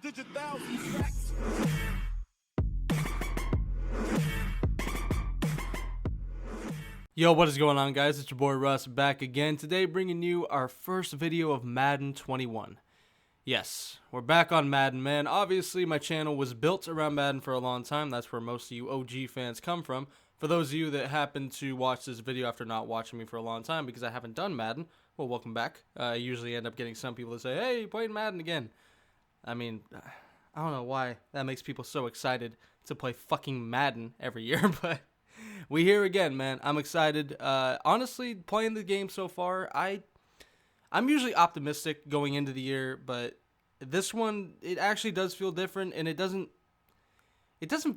digit thousand stacks. Yo, what is going on, guys? It's your boy Russ back again today, bringing you our first video of Madden 21. Yes, we're back on Madden, man. Obviously, my channel was built around Madden for a long time. That's where most of you OG fans come from. For those of you that happen to watch this video after not watching me for a long time because I haven't done Madden, well, welcome back. I usually end up getting some people to say, hey, you playing Madden again. I mean, I don't know why that makes people so excited to play fucking Madden every year, but we here again, man. I'm excited. Honestly, playing the game so far, I'm usually optimistic going into the year, but this one, it actually does feel different, and it doesn't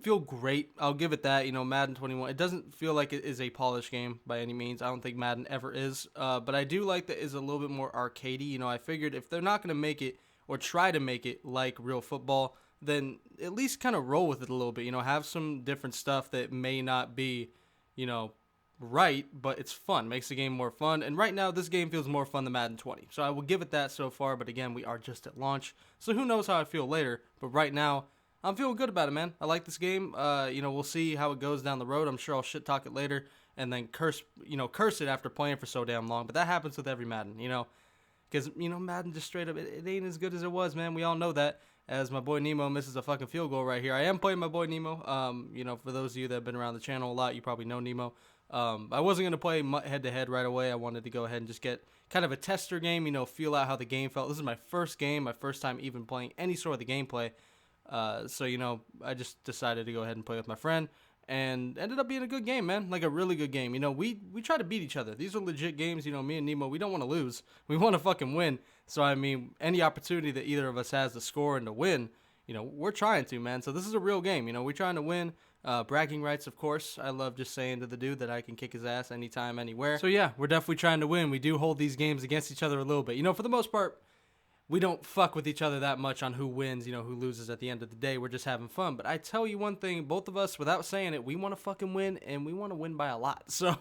feel great. I'll give it that. You know, Madden 21, it doesn't feel like it is a polished game by any means. I don't think Madden ever is, but I do like that it's a little bit more arcadey. You know, I figured if they're not going to make it or try to make it like real football, then at least kind of roll with it a little bit. You know, have some different stuff that may not be, you know, right, but it's fun. Makes the game more fun. And right now, this game feels more fun than Madden 20. So I will give it that so far. But again, we are just at launch. So who knows how I feel later. But right now, I'm feeling good about it, man. I like this game. You know, we'll see how it goes down the road. I'm sure I'll shit talk it later and then curse it after playing for so damn long. But that happens with every Madden, you know. Because, you know, Madden just straight up, it ain't as good as it was, man. We all know that. As my boy Nemo misses a fucking field goal right here. I am playing my boy Nemo. You know, for those of you that have been around the channel a lot, you probably know Nemo. I wasn't going to play head-to-head right away. I wanted to go ahead and just get kind of a tester game, you know, feel out how the game felt. This is my first game, my first time even playing any sort of the gameplay. So, you know, I just decided to go ahead and play with my friend. And ended up being a good game, man. Like a really good game. You know, we try to beat each other. These are legit games. You know, me and Nemo, we don't want to lose. We want to fucking win. So, I mean, any opportunity that either of us has to score and to win, you know, we're trying to, man. So, this is a real game. You know, we're trying to win. Bragging rights, of course. I love just saying to the dude that I can kick his ass anytime, anywhere. So, yeah, we're definitely trying to win. We do hold these games against each other a little bit. You know, for the most part, we don't fuck with each other that much on who wins, you know, who loses at the end of the day. We're just having fun. But I tell you one thing, both of us, without saying it, we want to fucking win, and we want to win by a lot. So,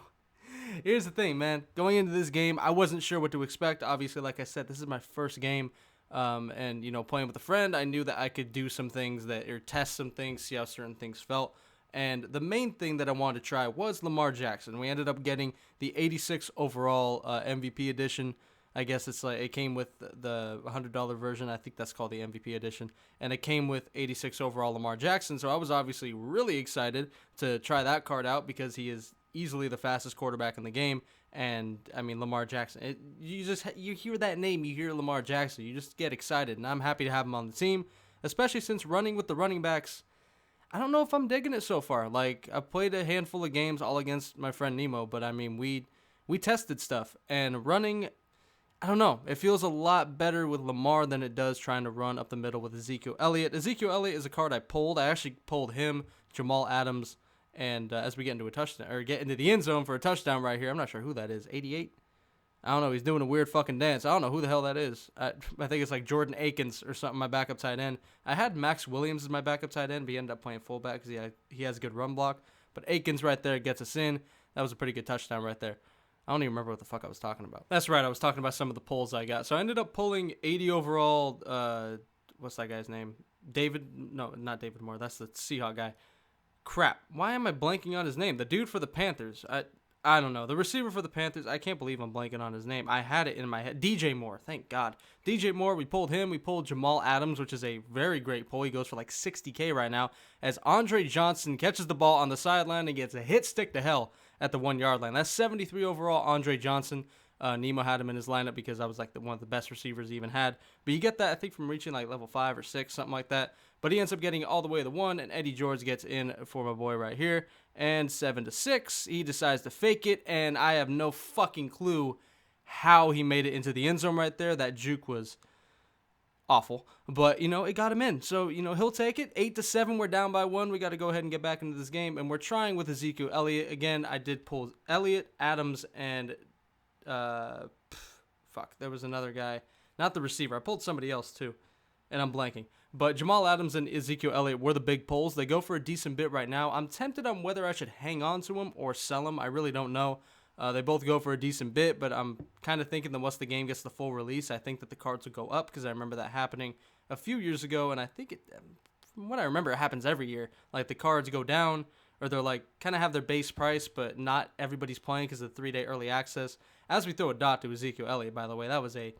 here's the thing, man. Going into this game, I wasn't sure what to expect. Obviously, like I said, this is my first game. And, you know, playing with a friend, I knew that I could do some things or test some things, see how certain things felt. And the main thing that I wanted to try was Lamar Jackson. We ended up getting the 86 overall MVP edition. I guess it's like it came with the $100 version. I think that's called the MVP edition. And it came with 86 overall Lamar Jackson. So I was obviously really excited to try that card out because he is easily the fastest quarterback in the game. And I mean, Lamar Jackson, you hear that name, you hear Lamar Jackson, you just get excited. And I'm happy to have him on the team, especially since running with the running backs, I don't know if I'm digging it so far. Like, I played a handful of games all against my friend Nemo, but I mean, we tested stuff. And running, I don't know. It feels a lot better with Lamar than it does trying to run up the middle with Ezekiel Elliott. Ezekiel Elliott is a card I pulled. I actually pulled him, Jamal Adams, and as we get into a touchdown, or get into the end zone for a touchdown right here, I'm not sure who that is. 88? I don't know. He's doing a weird fucking dance. I don't know who the hell that is. I think it's like Jordan Akins or something, my backup tight end. I had Max Williams as my backup tight end, but he ended up playing fullback because he has a good run block. But Akins right there gets us in. That was a pretty good touchdown right there. I don't even remember what the fuck I was talking about. That's right. I was talking about some of the pulls I got. So I ended up pulling 80 overall. What's that guy's name? No, not David Moore. That's the Seahawk guy. Crap. Why am I blanking on his name? The dude for the Panthers. I don't know. The receiver for the Panthers, I can't believe I'm blanking on his name. I had it in my head. DJ Moore, thank God. DJ Moore, we pulled him. We pulled Jamal Adams, which is a very great pull. He goes for like 60K right now. As Andre Johnson catches the ball on the sideline and gets a hit stick to hell at the 1 yard line. That's 73 overall, Andre Johnson. Nemo had him in his lineup because I was like one of the best receivers he even had. But you get that, I think, from reaching like level 5 or 6, something like that. But he ends up getting all the way to the 1, and Eddie George gets in for my boy right here. And 7-6, he decides to fake it, and I have no fucking clue how he made it into the end zone right there. That juke was awful, but, you know, it got him in. So, you know, he'll take it. 8-7, we're down by 1. We got to go ahead and get back into this game, and we're trying with Ezekiel Elliott. Again, I did pull Elliott, Adams, and, there was another guy. Not the receiver. I pulled somebody else, too, and I'm blanking. But Jamal Adams and Ezekiel Elliott were the big pulls. They go for a decent bit right now. I'm tempted on whether I should hang on to them or sell them. I really don't know. They both go for a decent bit, but I'm kind of thinking that once the game gets the full release, I think that the cards will go up because I remember that happening a few years ago, and I think from what I remember, it happens every year. Like the cards go down, or they're like kind of have their base price, but not everybody's playing because of the 3-day early access. As we throw a dot to Ezekiel Elliott, by the way, that was a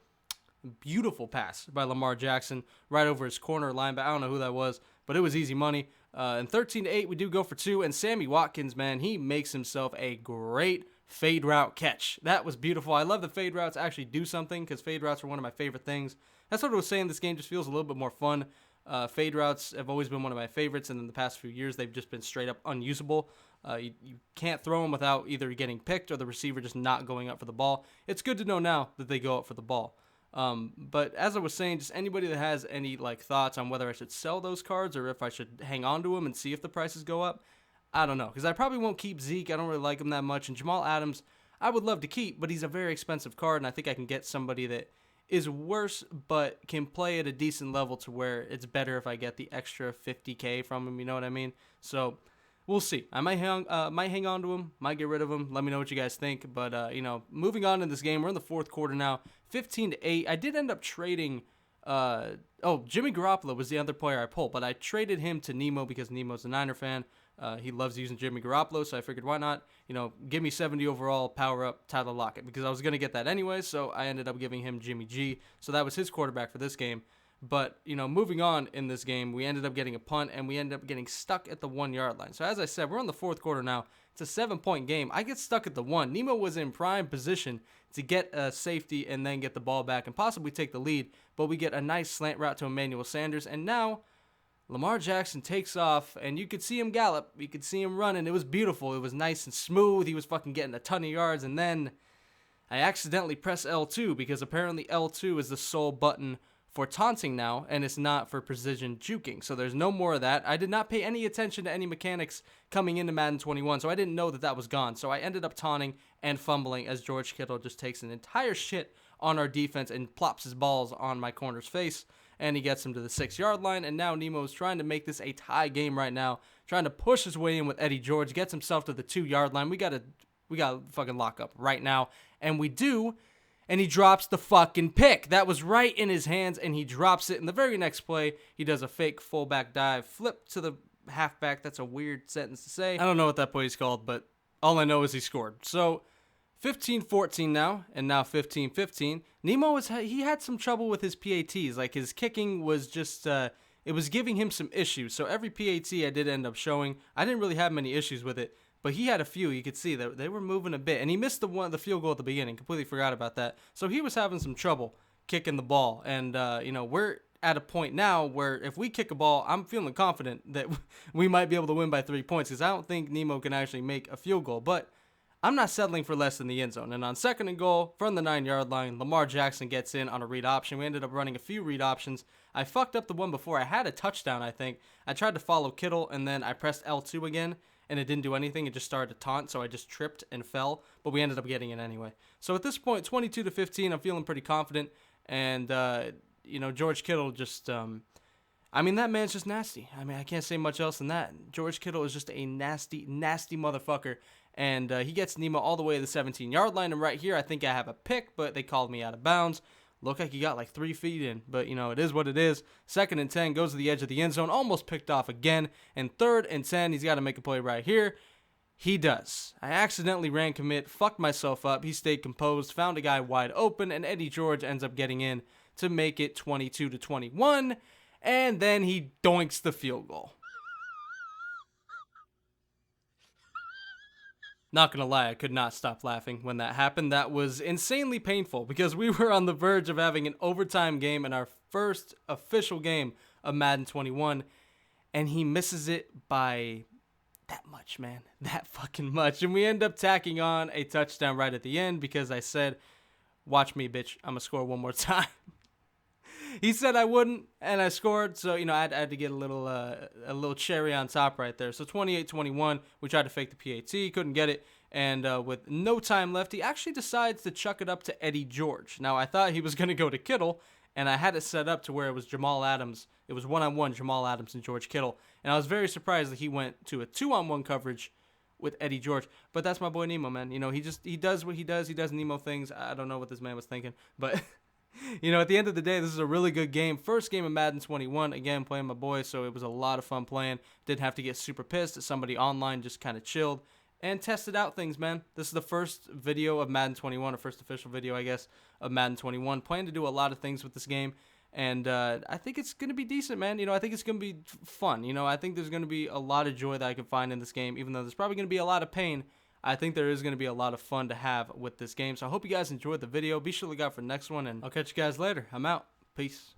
beautiful pass by Lamar Jackson right over his corner linebacker. I don't know who that was, but it was easy money. And 13-8, we do go for 2. And Sammy Watkins, man, he makes himself a great fade route catch. That was beautiful. I love the fade routes actually do something because fade routes are one of my favorite things. That's what I was saying. This game just feels a little bit more fun. Fade routes have always been one of my favorites, and in the past few years, they've just been straight up unusable. You can't throw them without either getting picked or the receiver just not going up for the ball. It's good to know now that they go up for the ball. But as I was saying, just anybody that has any like thoughts on whether I should sell those cards or if I should hang on to them and see if the prices go up, I don't know, because I probably won't keep Zeke. I don't really like him that much, and Jamal Adams I would love to keep, but he's a very expensive card, and I think I can get somebody that is worse but can play at a decent level to where it's better if I get the extra 50K from him, you know what I mean? So we'll see. I might hang on to him, might get rid of him. Let me know what you guys think. But, moving on in this game, we're in the fourth quarter now, 15-8. I did end up trading Jimmy Garoppolo was the other player I pulled, but I traded him to Nemo because Nemo's a Niner fan. He loves using Jimmy Garoppolo, so I figured why not, give me 70 overall, power up Tyler Lockett, because I was going to get that anyway, so I ended up giving him Jimmy G. So that was his quarterback for this game. But, moving on in this game, we ended up getting a punt, and we ended up getting stuck at the 1-yard line. So as I said, we're in the fourth quarter now. It's a 7-point game. I get stuck at the 1. Nemo was in prime position to get a safety and then get the ball back and possibly take the lead, but we get a nice slant route to Emmanuel Sanders, and now Lamar Jackson takes off, and you could see him gallop. You could see him running. It was beautiful. It was nice and smooth. He was fucking getting a ton of yards, and then I accidentally pressed L2 because apparently L2 is the sole button for taunting now, and it's not for precision juking. So there's no more of that. I did not pay any attention to any mechanics coming into Madden 21, so I didn't know that that was gone. So I ended up taunting and fumbling as George Kittle just takes an entire shit on our defense and plops his balls on my corner's face, and he gets him to the 6-yard line. And now Nemo is trying to make this a tie game right now, trying to push his way in with Eddie George, gets himself to the 2-yard line. We gotta fucking lock up right now, and we do. And he drops the fucking pick. That was right in his hands, and he drops it. In the very next play, he does a fake fullback dive, flip to the halfback. That's a weird sentence to say. I don't know what that play is called, but all I know is he scored. So 15-14 now, and now 15-15. Nemo he had some trouble with his PATs. Like his kicking was just it was giving him some issues. So every PAT I did end up showing. I didn't really have many issues with it. But he had a few. You could see that they were moving a bit. And he missed the field goal at the beginning. Completely forgot about that. So he was having some trouble kicking the ball. And, we're at a point now where if we kick a ball, I'm feeling confident that we might be able to win by 3 points. Because I don't think Nemo can actually make a field goal. But I'm not settling for less than the end zone. And on 2nd and goal from the 9-yard line, Lamar Jackson gets in on a read option. We ended up running a few read options. I fucked up the one before. I had a touchdown, I think. I tried to follow Kittle, and then I pressed L2 again. And it didn't do anything. It just started to taunt, so I just tripped and fell. But we ended up getting it anyway. So at this point, 22-15, I'm feeling pretty confident. And, George Kittle just, that man's just nasty. I can't say much else than that. George Kittle is just a nasty, nasty motherfucker. And he gets Nemo all the way to the 17-yard line. And right here, I think I have a pick, but they called me out of bounds. Looked like he got like 3 feet in, but, it is what it is. 2nd and 10, goes to the edge of the end zone, almost picked off again. And 3rd and 10, he's got to make a play right here. He does. I accidentally ran commit, fucked myself up. He stayed composed, found a guy wide open, and Eddie George ends up getting in to make it 22-21. And then he doinks the field goal. Not gonna lie, I could not stop laughing when that happened. That was insanely painful because we were on the verge of having an overtime game in our first official game of Madden 21, and he misses it by that much, man. That fucking much. And we end up tacking on a touchdown right at the end because I said, watch me, bitch. I'm gonna score one more time. He said I wouldn't, and I scored, so, I had to get a little cherry on top right there. So 28-21, we tried to fake the PAT, couldn't get it, and with no time left, he actually decides to chuck it up to Eddie George. Now, I thought he was going to go to Kittle, and I had it set up to where it was Jamal Adams. It was one-on-one Jamal Adams and George Kittle, and I was very surprised that he went to a 2-on-1 coverage with Eddie George. But that's my boy Nemo, man. He does what he does. He does Nemo things. I don't know what this man was thinking, but You know, at the end of the day, this is a really good game. First game of Madden 21. Again, playing my boy, so it was a lot of fun playing. Didn't have to get super pissed at somebody online, just kind of chilled and tested out things, man. This is the first video of Madden 21, or first official video, I guess, of Madden 21. Plan to do a lot of things with this game, and I think it's going to be decent, man. You know, I think it's going to be fun. You know, I think there's going to be a lot of joy that I can find in this game, even though there's probably going to be a lot of pain. I think there is going to be a lot of fun to have with this game. So I hope you guys enjoyed the video. Be sure to look out for the next one, and I'll catch you guys later. I'm out. Peace.